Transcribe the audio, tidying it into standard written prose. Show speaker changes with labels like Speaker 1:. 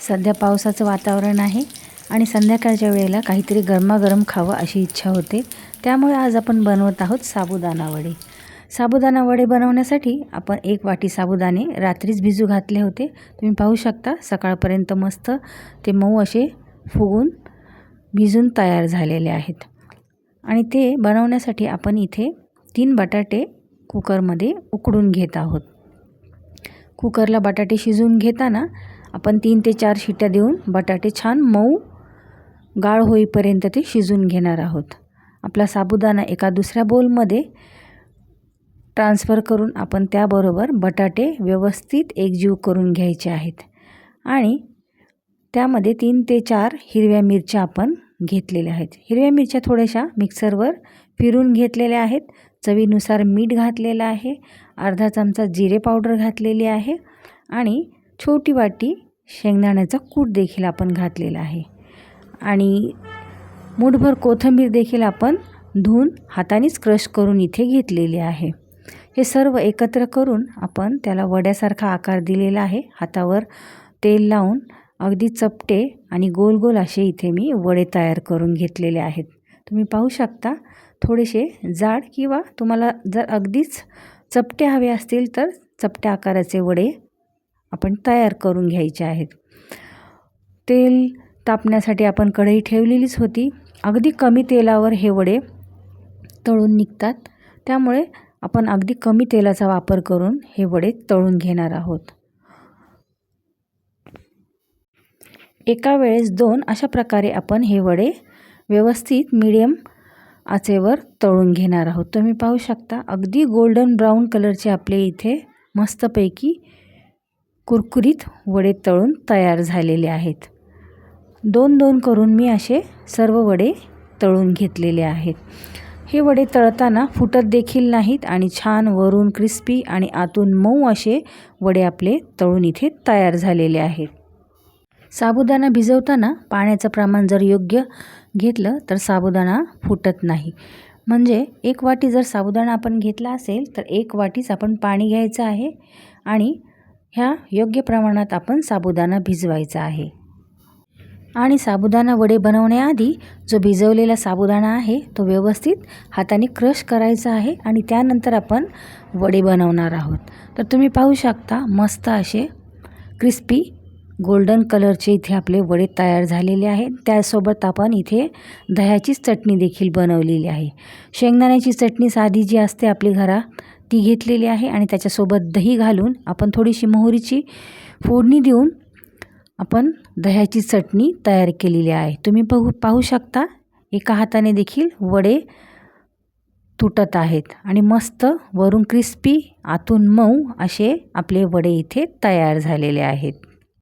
Speaker 1: सध्या पावसाचं वातावरण आहे आणि संध्याकाळच्या वेळेला काहीतरी गरमागरम खावं अशी इच्छा होते। त्यामुळे आज आपण बनवत आहोत साबुदाणा वडे। साबुदाणा वडे बनवण्यासाठी आपण 1 वाटी साबुदाणे रात्रीच भिजू घातले होते। तुम्ही पाहू शकता सकाळपर्यंत मस्त ते मऊ असे फुगून भिजून तयार झालेले आहेत। आणि ते बनवण्यासाठी आपण इथे 3 बटाटे कुकरमध्ये उकडून घेत आहोत। कुकरला बटाटे शिजवून घेताना आपण 3 ते 4 शिट्ट्या देऊन बटाटे छान मऊ गाळ होईपर्यंत ते शिजवून घेणार आहोत। आपला साबुदाणा एका दुसऱ्या बोलमध्ये ट्रान्सफर करून आपण त्याबरोबर बटाटे व्यवस्थित एकजीव करून घ्यायचे आहेत। आणि त्यामध्ये 3 ते 4 हिरव्या मिरच्या आपण घेतलेल्या आहेत। हिरव्या मिरच्या थोड्याशा मिक्सरवर फिरून घेतलेल्या आहेत। चवीनुसार मीठ घातलेलं आहे, अर्धा चमचा जिरे पावडर घातलेली आहे आणि छोटी वाटी शेंगदाण्याचा कूट देखील आपण घातलेला आहे। आणि मूठभर कोथिंबीर देखील आपण धुवून हातानेच क्रश करून इथे घेतलेली आहे। हे सर्व एकत्र करून आपण त्याला वड्यासारखा आकार दिलेला आहे। हातावर तेल लावून अगदी चपटे आणि गोल गोल असे इथे मी वडे तयार करून घेतलेले आहेत। तुम्ही पाहू शकता थोडेसे जाड किंवा तुम्हाला जर अगदीच चपटे हवे असतील तर चपट्या आकाराचे वडे आपण तयार करून घ्यायचे आहेत। तेल तापण्यासाठी आपण कढई ठेवलेलीच होती। अगदी कमी तेलावर हे वडे तळून निघतात, त्यामुळे आपण अगदी कमी तेलाचा वापर करून हे वडे तळून घेणार आहोत। एका वेळेस 2 अशा प्रकारे आपण हे वडे व्यवस्थित मीडियम आचेवर तळून घेणार आहोत। तुम्ही पाहू शकता अगदी गोल्डन ब्राऊन कलरचे आपले इथे मस्तपैकी कुरकुरीत वडे तळून तयार झालेले आहेत। 2-2 करून मी असे सर्व वडे तळून घेतलेले आहेत। हे वडे तळताना फुटत देखील नाहीत आणि छान वरून क्रिस्पी आणि आतून मऊ असे वडे आपले तळून इथे तयार झालेले आहेत। साबुदाणा भिजवताना पाण्याचं प्रमाण जर योग्य घेतलं तर साबुदाणा फुटत नाही। म्हणजे 1 वाटी जर साबुदाणा आपण घेतला असेल तर 1 वाटीच आपण पाणी घ्यायचं आहे आणि ह्या योग्य प्रमाणात आपण साबुदाणा भिजवायचा आहे। आणि साबुदाणा वडे बनवण्याआधी जो भिजवलेला साबुदाणा आहे तो व्यवस्थित हाताने क्रश करायचा आहे आणि त्यानंतर आपण वडे बनवणार आहोत। तर तुम्ही पाहू शकता मस्त असे क्रिस्पी गोल्डन कलरचे इथे आपले वडे तयार झालेले आहेत। त्यासोबत आपण इथे दह्याचीच चटणी देखील बनवलेली आहे। शेंगदाण्याची चटणी साधी जी असते आपली घरात ती घेतलेली आहे आणि त्याच्यासोबत दही घालून आपण थोडीशी मोहरीची फोडणी देऊन आपण दह्याची चटणी तयार केलेली आहे। तुम्ही पाहू शकता एका हाताने देखील वडे तुटत आहेत आणि मस्त वरून क्रिस्पी आतून मऊ असे आपले वडे इथे तयार झालेले आहेत।